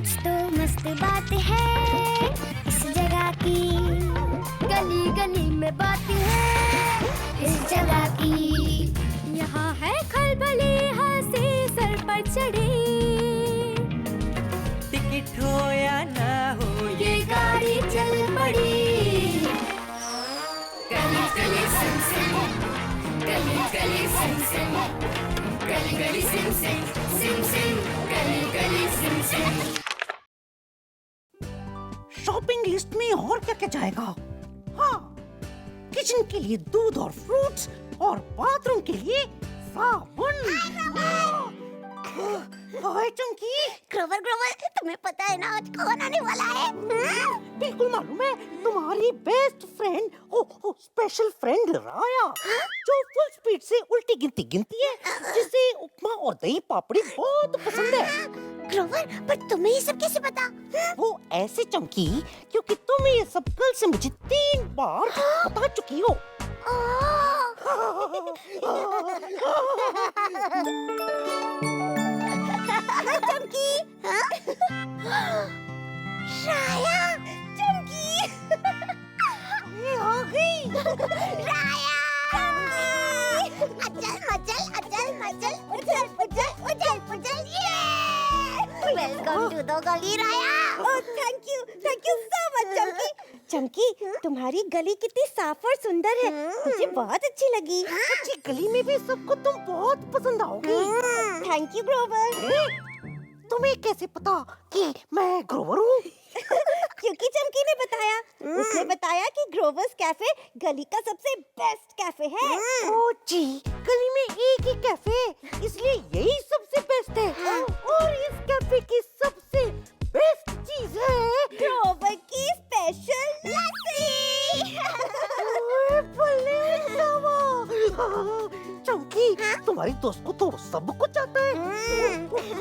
कुछ तो मस्त बात है इस जगह की, गली गली में बात है इस जगह की। यहाँ है खलबली हंसी सर पर चढ़ी, टिकट हो या ना हो ये गाड़ी चल पड़ी। गली गली सिम सिम, गली गली सिम सिम, गली गली सिम सिम, सिम सिम, गली गली सिम सिम। शॉपिंग लिस्ट में और क्या क्या जाएगा? हाँ, किचन के लिए दूध और फ्रूट्स और बाथरूम के लिए साबुन। हाय चंकी। ग्रोवर ग्रोवर, तुम्हें पता है ना आज कौन आने वाला है? बिल्कुल मालूम है, तुम्हारी बेस्ट फ्रेंड, स्पेशल फ्रेंड राया, जो फुल स्पीड से उल्टी गिनती गिनती है, जिसे उपमा और दही पापड़ी बहुत पसंद है। ग्रोवर, पर तुम्हें ये सब कैसे पता? वो ऐसे चमकी क्योंकि तुम ये सब कल से मुझे 3 बार बता चुकी हो। चमकी, राया, चमकी, ये आ गई। राया, अचल मचल, अचल मचल, उछल उछल उछल उछल, ये वेलकम टू द गली राया। ओह थैंक यू सो मच चमकी। चमकी, तुम्हारी गली कितनी साफ और सुंदर है, मुझे बहुत अच्छी लगी। अच्छी गली में भी सबको तुम बहुत पसंद आओगी। Thank you Grover. तुम्हें कैसे पता कि मैं ग्रोवर हूँ? क्योंकि चमकी ने बताया, उसने बताया कि ग्रोवर्स कैफे गली का सबसे बेस्ट कैफे है। ओ जी, गली में एक ही कैफे है, इसलिए यही सबसे बेस्ट है। और इस कैफे की सबसे बेस्ट चीज है ग्रोवर की स्पेशल लस्सी। ओए बल्ले शाबा। चंकी, तुम्हारी दोस्त को तो सब कुछ आता है।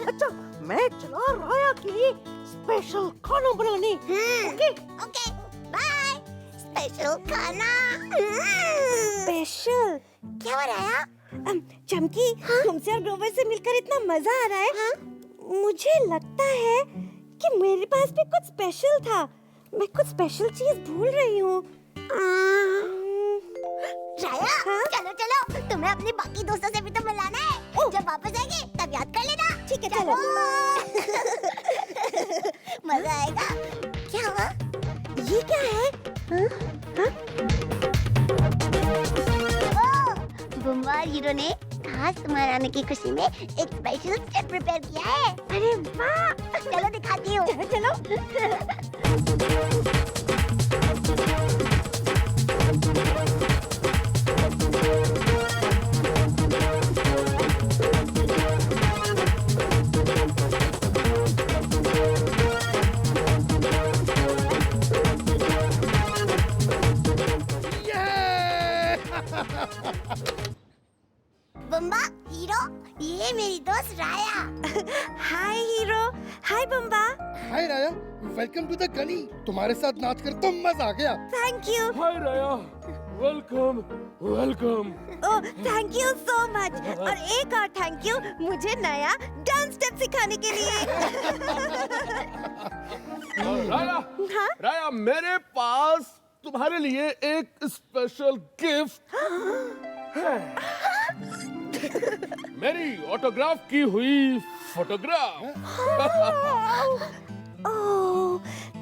अच्छा, मैं चला राया के लिए स्पेशल खाना बनाने। ओके? Okay, bye. स्पेशल खाना। स्पेशल क्या हो राया? चमकी, तुमसे और ग्रोवर से मिलकर इतना मजा आ रहा है। मुझे लगता है कि मेरे पास भी कुछ स्पेशल था। मैं कुछ स्पेशल चीज भूल रही हूँ। राया, चलो चलो, तुम्हें अपने बाकी दोस्तों से भी तो मिलाना है। जब वापस आएंगे तब याद कर लेना। ठीक है, चलो। मजा आएगा। क्या हुआ? ये क्या है? बुम्बार हीरो ने खास तुम्हारे आने की खुशी में एक स्पेशल स्टेप प्रिपेयर किया है। अरे वाह! चलो दिखाती हूँ। चलो चलो। बुम्बा, हीरो, ये मेरी दोस्त राया। हाय हीरो। हाय बम्बा। हाय राया, वेलकम टू द गली। तुम्हारे साथ नाच कर तो मजा आ गया। Thank you. Hi Raya, welcome welcome. Oh thank you so much. और एक और थैंक यू मुझे नया डांस स्टेप सिखाने के लिए। राया, हाँ? राया, मेरे पास तुम्हारे लिए एक स्पेशल गिफ्ट है। मेरी ऑटोग्राफ की हुई photograph. Oh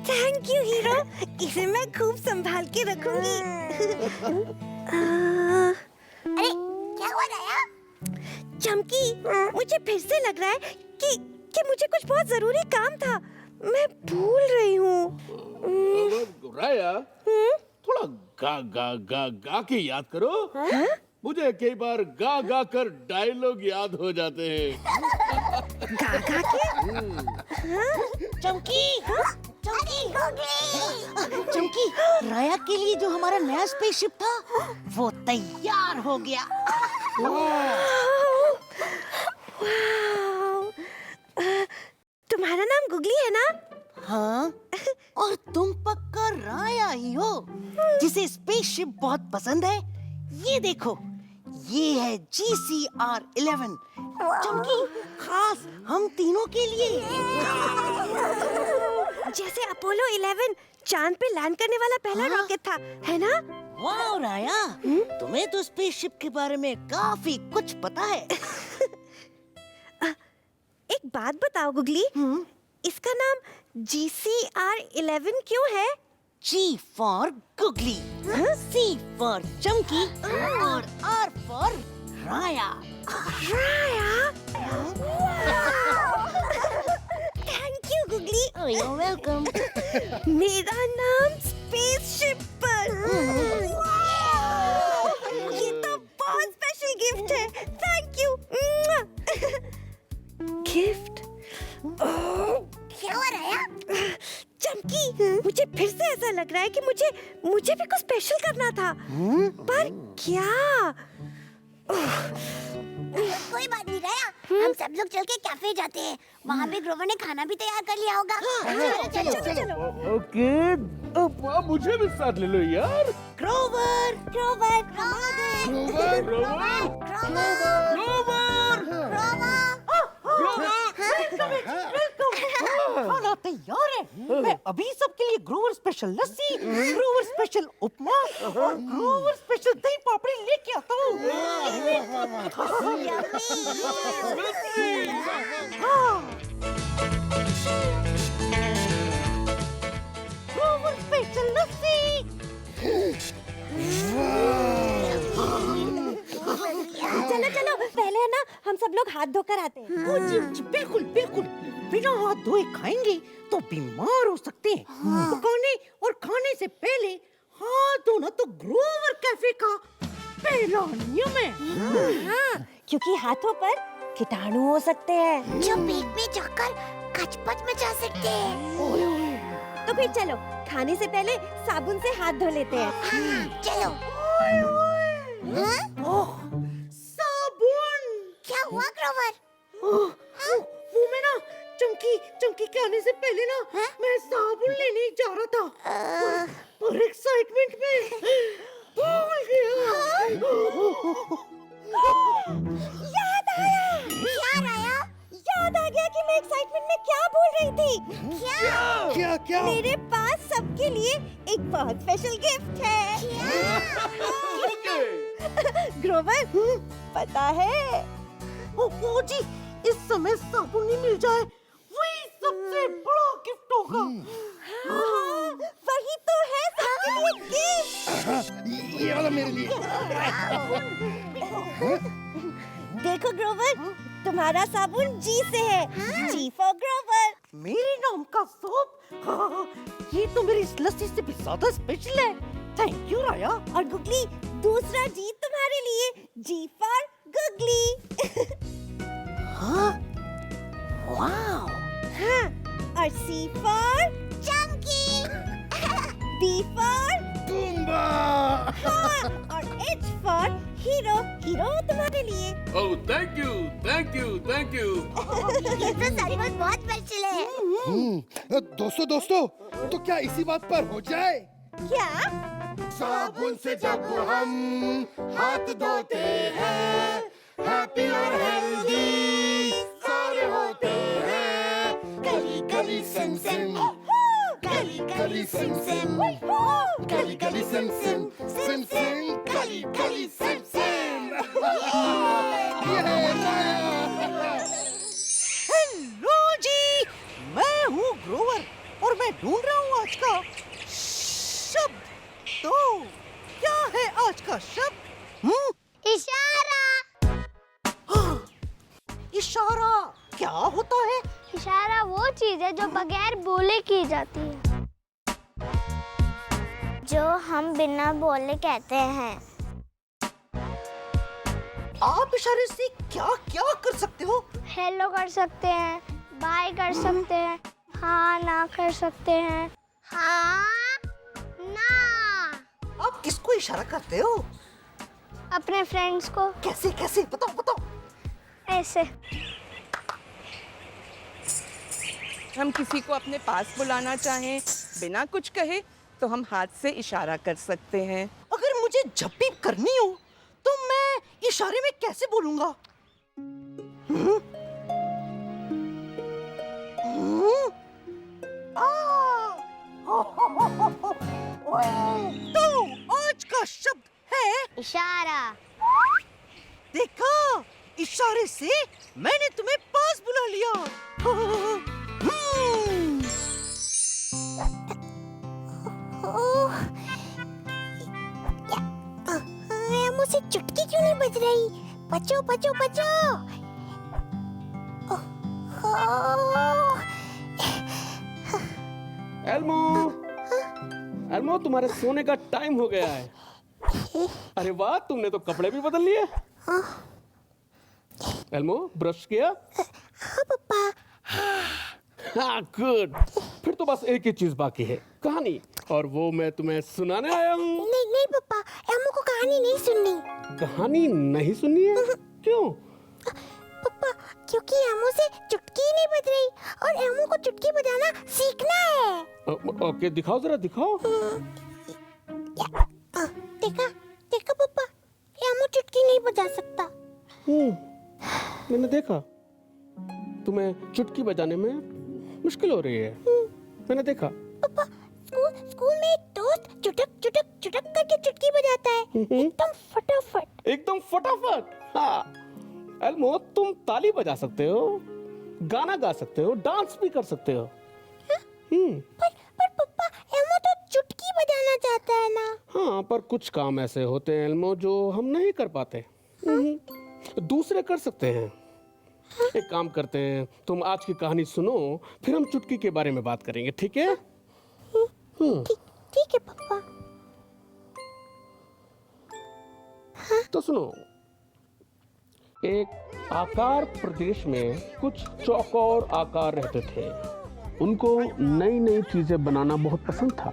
thank you hero, इसे मैं खूब संभाल के रखूंगी। अरे क्या हुआ राया? चमकी, मुझे फिर से लग रहा है कि मुझे कुछ बहुत जरूरी काम था। मैं भूल रही हूँ। राया, थोड़ा गा गा गा गा के याद करो। मुझे कई बार गा गा कर डायलॉग याद हो जाते हैं। गा गा के? चमकी, चमकी, चमकी, राया के लिए जो हमारा नया स्पेसशिप था, वो तैयार हो गया। तुम्हारा नाम गुगली है ना? हाँ, और तुम पक्का राया ही हो, जिसे स्पेसशिप बहुत पसंद है। ये देखो, ये है GCR-11 चमकी, खास हम तीनों के लिए। जैसे अपोलो 11 चांद पे लैंड करने वाला पहला रॉकेट था, है ना? वाह राया, तुम्हें तो स्पेसशिप के बारे में काफी कुछ पता है। एक बात बताओ गुगली, इसका नाम GCR-11 क्यों है? G for googly, C for चमकी और R for Raya. Raya? Thank you googly. You're welcome। मेरा नाम स्पेसशिप पर। ये तो बहुत स्पेशल गिफ्ट है। Thank you. गिफ्ट? क्या हो रहा है? चमकी, मुझे फिर से ऐसा लग रहा है कि मुझे भी कुछ स्पेशल करना था। पर क्या? कोई बात नहीं राया, हम सब लोग चल के कैफे जाते हैं। वहाँ पे ग्रोवर ने खाना भी तैयार कर लिया होगा। चलो। ओके, अब मुझे भी साथ ले लो यार। ग्रोवर, ग्रोवर, ग्रोवर, खाना तैयार है। मैं अभी सबके लिए ग्रोवर स्पेशल लस्सी, ग्रोवर स्पेशल उपमा और ग्रोवर स्पेशल दही पापड़ी लेके आता हूँ। ग्रोवर स्पेशल लस्सी। चलो चलो, पहले है ना हम सब लोग हाथ धोकर आते हैं। जी, बिल्कुल बिल्कुल। बिना हाथ धोए खाएंगे तो बीमार हो सकते हैं। पकाने और खाने से पहले हाथ धोना तो ग्रोवर कैफे का पहला नियम है। हाँ, क्योंकि हाथों पर कीटाणु हो सकते हैं जो पेट में जाकर कचपच मचा सकते हैं। तो फिर चलो, खाने से पहले साबुन से हाथ धो लेते हैं। हाँ, चलो। ओह, साबुन। क्या हुआ ग्रोवर? वो मैं ना चमकी के आने से पहले ना मैं साबुन लेने ही जा रहा था, और एक्साइटमेंट में भूल गया। याद आया। क्या राया? याद आ गया कि मैं एक्साइटमेंट में क्या बोल रही थी। क्या? क्या? मेरे पास सबके लिए एक बहुत स्पेशल गिफ्ट है। ग्रोवर, पता है? ओ जी, इस समय साबुन ही मिल जाए वही सबसे बड़ा गिफ्ट होगा। हाँ, वही तो है सबके लिए गिफ्ट। ये वाला मेरे लिए। देखो ग्रोवर, तुम्हारा साबुन जी से है। जी फॉर ग्रोवर। मेरे नाम का सोप, ये तो मेरी इस लस्सी से भी ज्यादा स्पेशल है। थैंक यू राया। और गुगली, दूसरा जी तुम्हारे लिए। G for googly. हाँ, वाव। हाँ, और C for Chamki. B for Tumba. हाँ, और एच फॉर हीरो। हीरो तुम्हारे लिए। Oh, thank you, thank you, thank you. ये तो सचमुच बहुत स्पेशल है। दोस्तों, तो क्या इसी बात पर हो जाए? क्या? साबुन से जब हम हाथ धोते हैं, हैप्पी और हेल्दी सारे होते हैं। गली गली सिम सिम, गली गली सिम सिम, गली गली सिम सिम, सिम सिम गली गली सिम सिम। हेलो जी, मैं हूँ ग्रोवर और मैं ढूंढ रहा हूँ आज का शब्द। तो क्या है आज का शब्द? इशारा। हाँ, इशारा क्या होता है? इशारा वो चीज है जो बगैर बोले की जाती है, जो हम बिना बोले कहते हैं। आप इशारे से क्या क्या कर सकते हो? हेलो कर सकते हैं, बाय कर सकते हैं, हाँ ना कर सकते हैं। हाँ ना। आप किसको इशारा करते हो? अपने फ्रेंड्स को। कैसे कैसे बताओ बताओ। ऐसे। हम किसी को अपने पास बुलाना चाहें बिना कुछ कहे तो हम हाथ से इशारा कर सकते हैं। अगर मुझे जब भी करनी हो तो मैं इशारे में कैसे बोलूंगा? हम्म? हम्म? आ! ओए! तो आज का शब्द है इशारा। देखा, इशारे से मैंने तुम्हें पास बुला लिया। हम्म। ओह, मुझसे चुटकी क्यों नहीं बज रही? बचो बचो बचो। एल्मो, एल्मो तुम्हारे सोने का टाइम हो गया है। अरे वाह, तुमने तो कपड़े भी बदल लिए। एल्मो, ब्रश किया? हाँ पापा। हाँ, गुड। फिर तो बस एक ही चीज बाकी है, कहानी, और वो मैं तुम्हें सुनाने आया हूँ। नहीं नहीं पापा, एमो को कहानी नहीं सुननी। कहानी नहीं सुननी है? क्यों? पापा, क्योंकि एमो से चुटकी ही नहीं बज रही और एमो को चुटकी बजाना सीखना है। ओके, दिखाओ जरा, दिखाओ। देखा देखा पापा, एमो चुटकी नहीं बजा सकता। मैंने देखा, तुम्हें चुटकी बजाने में मुश्किल हो रही है। मैंने देखा। पापा, स्कूल में एक दोस्त चुटक चुटक चुटक करके चुटकी बजाता है, एकदम फटाफट। एकदम फटाफट। हाँ, एल्मो, तुम ताली बजा सकते हो, गाना गा सकते हो, डांस भी कर सकते हो। पर पापा, एमो तो चुटकी बजाना चाहता है ना। हाँ, पर कुछ काम ऐसे होते हैं एल्मो जो हम नहीं कर पाते। दूसरे कर सकते हैं। एक काम करते हैं, तुम आज की कहानी सुनो, फिर हम चुटकी के बारे में बात करेंगे, ठीक है? ठीक है पापा। तो सुनो, एक आकार प्रदेश में कुछ चौकोर आकार रहते थे। उनको नई नई चीजें बनाना बहुत पसंद था।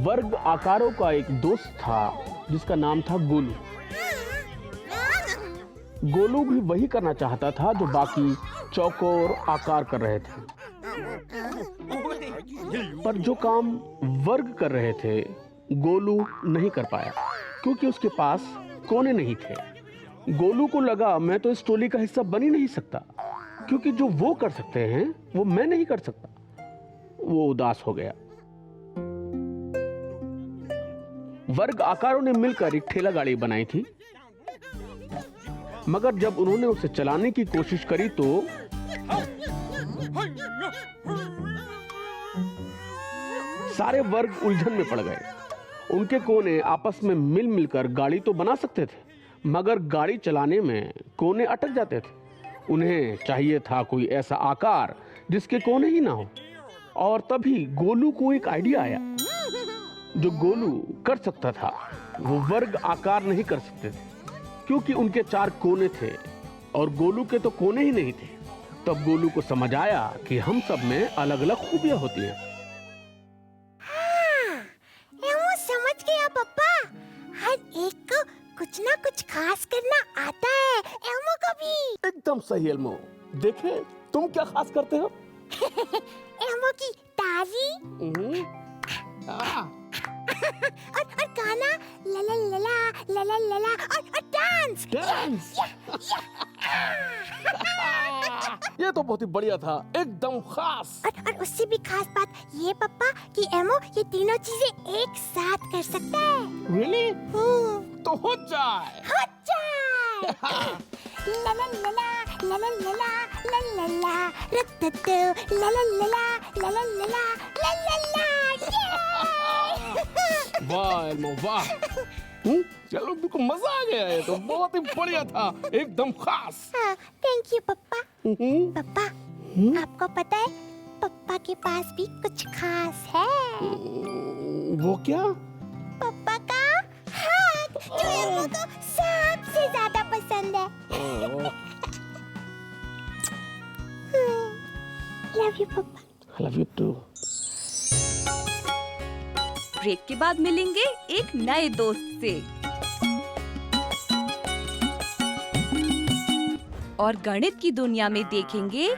वर्ग आकारों का एक दोस्त था जिसका नाम था गोलू। गोलू भी वही करना चाहता था जो बाकी चौकोर आकार कर रहे थे, पर जो काम वर्ग कर रहे थे गोलू नहीं कर पाया क्योंकि उसके पास कोने नहीं थे। गोलू को लगा, मैं तो इस टोली का हिस्सा बन ही नहीं सकता, क्योंकि जो वो कर सकते हैं वो मैं नहीं कर सकता। वो उदास हो गया। वर्ग आकारों ने मिलकर एक ठेला गाड़ी बनाई थी, मगर जब उन्होंने उसे चलाने की कोशिश करी तो सारे वर्ग उलझन में पड़ गए। उनके कोने आपस में मिल मिलकर गाड़ी तो बना सकते थे, मगर गाड़ी चलाने में कोने अटक जाते थे। उन्हें चाहिए था कोई ऐसा आकार जिसके कोने ही ना हो। और तभी गोलू को एक आइडिया आया। जो गोलू कर सकता था वो वर्ग आकार नहीं कर सकते थे, क्योंकि उनके 4 कोने थे और गोलू के तो कोने ही नहीं थे। तब गोलू को समझ आया कि हम सब में अलग अलग खूबियां होती हैं। एमो समझ गया पापा, हर एक को कुछ ना कुछ खास करना आता है। एमो को भी। एकदम सही एल्मो। देखे, तुम क्या खास करते हो? एमो की ताली और गाना, लला लला लला लला और डांस। डांस। ये तो बहुत ही बढ़िया था, एकदम खास। और उससे भी खास बात ये पापा कि एमो ये तीनों चीजें एक साथ कर सकता है। रियली? तो हो जाए। हो जाए। लला लला लला लला लला लला रत्तू लला लला लला लला लला लला। वाह एल्मो, वाह। चलो, तुमको मजा आ गया। है तो बहुत ही बढ़िया था, एकदम खास। थैंक यू पप्पा। पप्पा, आपको पता है पप्पा के पास भी कुछ खास है। वो क्या? पप्पा का हाथ, जो एमो को सबसे ज्यादा पसंद है। लव यू पप्पा। Love you too. ब्रेक के बाद मिलेंगे एक नए दोस्त से और गणित की दुनिया में देखेंगे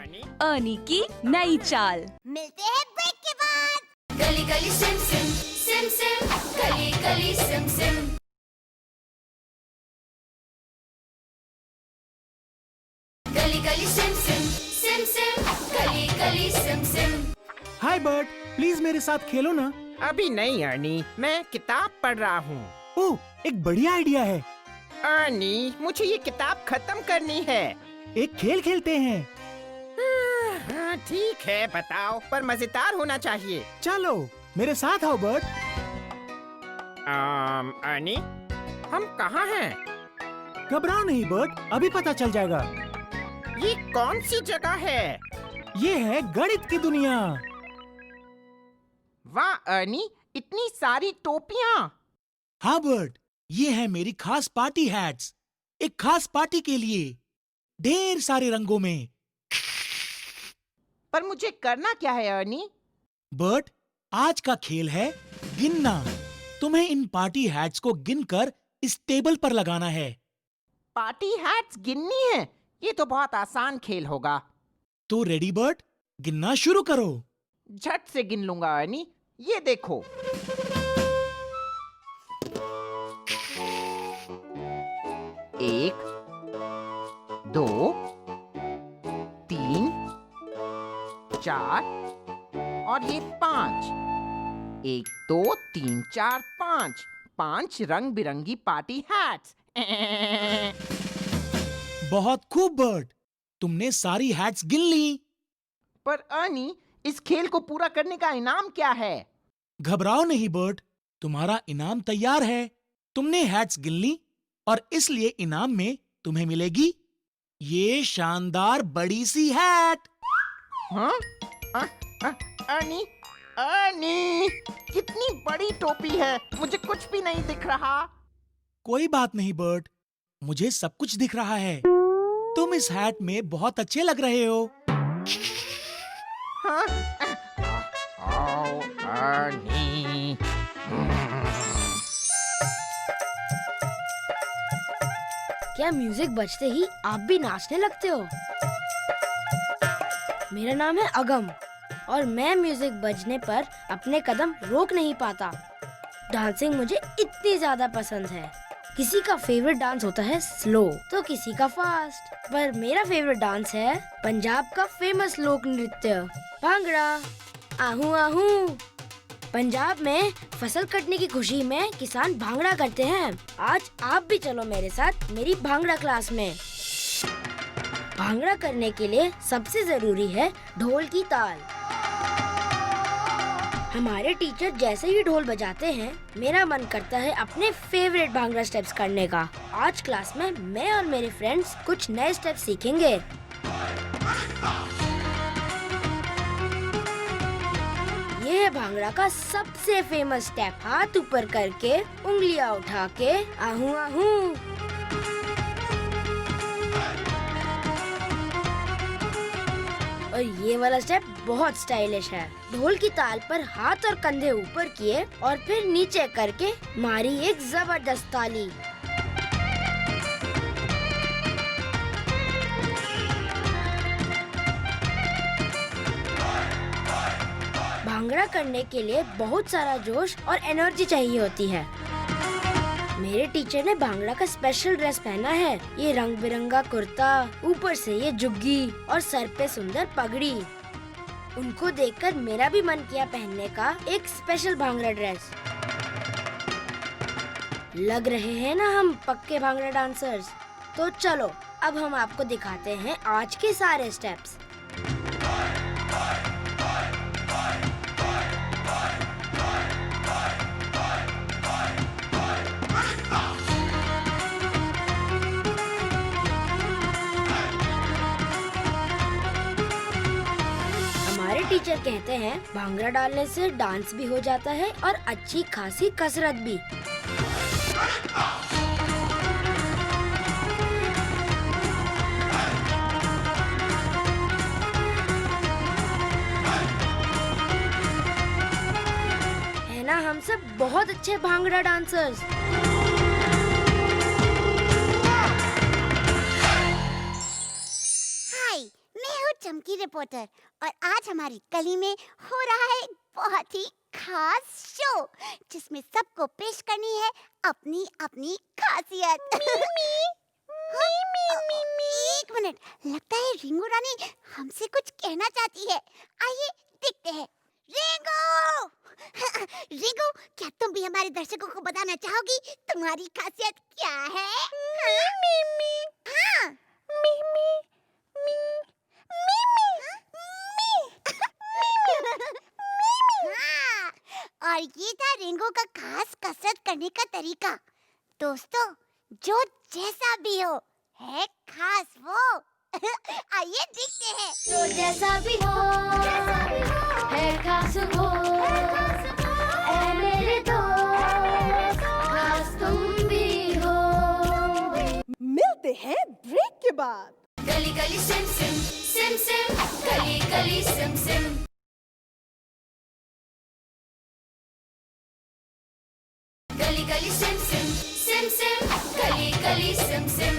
अर्नी की नई चाल। मिलते हैं ब्रेक के बाद। गली गली सिम सिम सिम सिम, गली गली सिम सिम। गली गली सिम सिम सिम सिम गली गली सिम सिम। हाय बर्ट, प्लीज मेरे साथ खेलो ना। अभी नहीं अर्नी, मैं किताब पढ़ रहा हूँ। ओह, एक बढ़िया आइडिया है। अर्नी, मुझे ये किताब खत्म करनी है। एक खेल खेलते हैं। हाँ, ठीक है, बताओ, पर मजेदार होना चाहिए। चलो मेरे साथ आओ बर्ट। अर्नी, हम कहाँ हैं? घबराओ नहीं बर्ट, अभी पता चल जाएगा। ये कौन सी जगह है? ये है गणित की दुनिया। वाह अर्नी, इतनी सारी टोपियाँ। हाँ बर्ट, ये है मेरी खास पार्टी हैट्स। एक खास पार्टी के लिए ढेर सारे रंगों में। पर मुझे करना क्या है अर्नी? बर्ट, आज का खेल है गिनना। तुम्हें इन पार्टी हैट्स को गिनकर इस टेबल पर लगाना है। पार्टी हैट्स गिननी है? ये तो बहुत आसान खेल होगा। तो रेडी बर्ट, गिनना शुरू करो। झट से गिन लूंगा अर्नी, ये देखो। एक, दो, तीन, चार और ये 5। 1 2 3 4 5, 5 रंग बिरंगी पार्टी हैट्स। बहुत खूब बर्ट, तुमने सारी हैट्स गिन ली। पर अर्नी, इस खेल को पूरा करने का इनाम क्या है? घबराओ नहीं बर्ट, तुम्हारा इनाम तैयार है। तुमने हैट्स गिन ली और इसलिए इनाम में तुम्हें मिलेगी ये शानदार बड़ी सी हैट। हाँ? अर्नी, अर्नी, कितनी बड़ी टोपी है, मुझे कुछ भी नहीं दिख रहा। कोई बात नहीं बर्ट, मुझे सब कुछ दिख रहा है। तुम इस हैट में बहुत अच्छे लग रहे हो। हाँ? आओ, अर्नी। क्या म्यूजिक बजते ही आप भी नाचने लगते हो? मेरा नाम है अगम और मैं म्यूजिक बजने पर अपने कदम रोक नहीं पाता। डांसिंग मुझे इतनी ज्यादा पसंद है। किसी का फेवरेट डांस होता है स्लो, तो किसी का फास्ट, पर मेरा फेवरेट डांस है पंजाब का फेमस लोक नृत्य भांगड़ा। आहू आहू। पंजाब में फसल कटने की खुशी में किसान भांगड़ा करते हैं। आज आप भी चलो मेरे साथ मेरी भांगड़ा क्लास में। भांगड़ा करने के लिए सबसे जरूरी है ढोल की ताल। हमारे टीचर जैसे ही ढोल बजाते हैं, मेरा मन करता है अपने फेवरेट भांगड़ा स्टेप्स करने का। आज क्लास में मैं और मेरे फ्रेंड्स कुछ नए स्टेप्स सीखेंगे। ये है भांगड़ा का सबसे फेमस स्टेप, हाथ ऊपर करके उंगलियां उठा के आहू आहू। और ये वाला स्टेप बहुत स्टाइलिश है। ढोल की ताल पर हाथ और कंधे ऊपर किए और फिर नीचे करके मारी एक जबरदस्त ताली। भांगड़ा करने के लिए बहुत सारा जोश और एनर्जी चाहिए होती है। मेरे टीचर ने भांगड़ा का स्पेशल ड्रेस पहना है। ये रंग बिरंगा कुर्ता, ऊपर से ये जुग्गी और सर पे सुंदर पगड़ी। उनको देखकर मेरा भी मन किया पहनने का एक स्पेशल भांगड़ा ड्रेस। लग रहे हैं ना हम पक्के भांगड़ा डांसर्स। तो चलो अब हम आपको दिखाते हैं आज के सारे स्टेप्स। टीचर कहते हैं भांगड़ा डालने से डांस भी हो जाता है और अच्छी खासी कसरत भी। है ना हम सब बहुत अच्छे भांगड़ा डांसर्स। चमकी रिपोर्टर और आज हमारी गली में हो रहा है एक बहुत ही खास शो जिसमें सबको पेश करनी है अपनी अपनी खासियत। एक मिनट, लगता है रिंगो रानी हमसे कुछ कहना चाहती है। आइए देखते हैं। रिंगो रिंगो, क्या तुम भी हमारे दर्शकों को बताना चाहोगी तुम्हारी खासियत क्या है? हाँ, हाँ, और ये था रिंगो का खास कसरत करने का तरीका। दोस्तों, जो जैसा भी हो है खास वो। आइए देखते हैं। जो जैसा भी हो है खास वो, ऐ मेरे दोस्त खास तुम भी हो। मिलते हैं ब्रेक के बाद। गली गली सिम सिम सिम सिम, गली गली सिम सिम। गली गली सिम सिम सिम सिम, गली गली सिम सिम।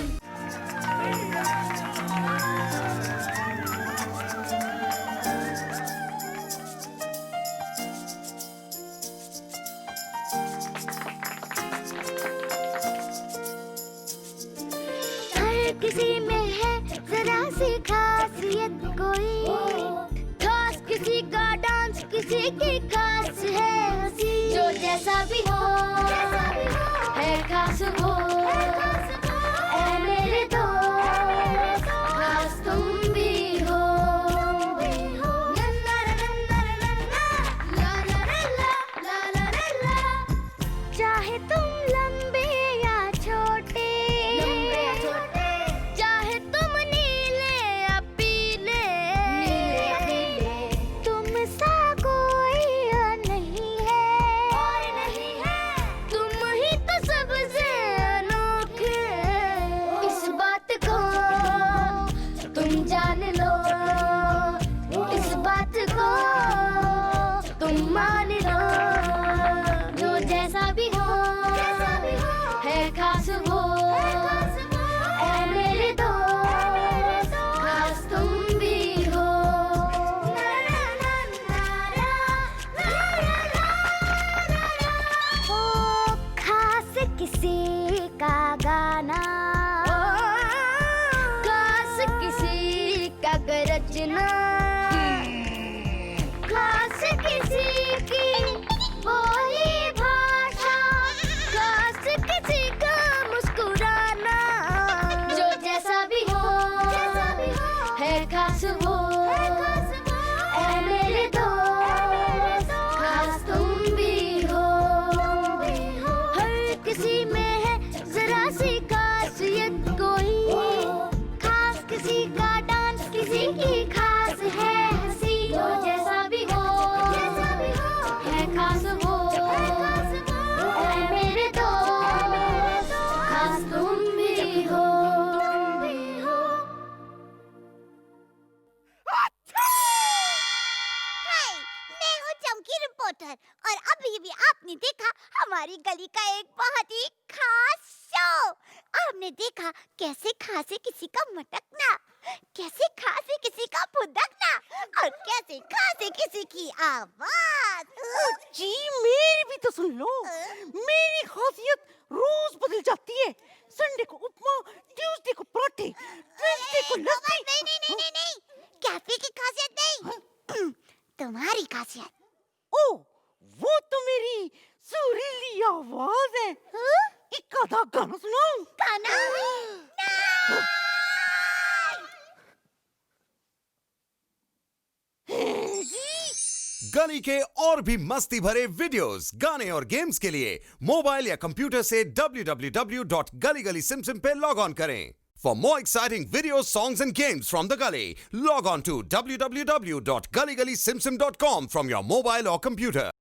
हर किसी में है जरा सी खासियत कोई, खास किसी का डांस किसी की खास है हंसी। जो जैसा भी हो है खास वो, ऐ मेरे दोस्त खास तुम भी हो। ला ला ला ला ला ला ला ला, चाहे तुम लंबे या छोटे, चाहे तुम नीले या पीले, तुम सा कोई नहीं है, तुम ही तो सबसे अनोखे। इस बात को तुम जान लो, इस बात को तुम मान लो। जो जैसा भी हो है खास वो, ऐ मेरे दोस्त खास तुम भी हो। ओ खास किसी का गाना, खास किसी का गरजना, खास किसी की बोली भाषा, खास किसी का मुस्कुराना। जो जैसा भी हो है खास वो, ऐ मेरे दोस्त खास तुम भी हो। हर किसी में है जरा सी खासियत कोई, खास किसी का डांस किसी की खास है हंसी। जो जैसा भी हो है खास वो, ऐ मेरे दोस्त खास तुम भी हो। हाय, मैं हूँ चमकी रिपोर्टर और अभी भी आपने देखा हमारी गली का एक बहुत ही खास शो। आपने देखा कैसे खासे किसी का मटकना, कैसे खासे किसी का फुदकना और कैसे खासे किसी की आवाज। जी मेरी भी तो सुन लो। मेरी खासियत रोज बदल जाती है। संडे को उपमा, ट्यूसडे को पराठे, ट्यूसडे को लस्सी। नहीं नहीं नहीं नहीं नहीं, कैफे की खासियत नहीं, तुम्हारी खासियत। ओ, वो तो मेरी सुरीली आवाज है। एक आधा गाना सुनाऊं? गाना? गली के और भी मस्ती भरे वीडियोस, गाने और गेम्स के लिए मोबाइल या कंप्यूटर से www.galigalisimsim पे लॉग ऑन करें। For more exciting videos, songs and games from the Gully, log on to www.galigalisimsim.com from your mobile or computer.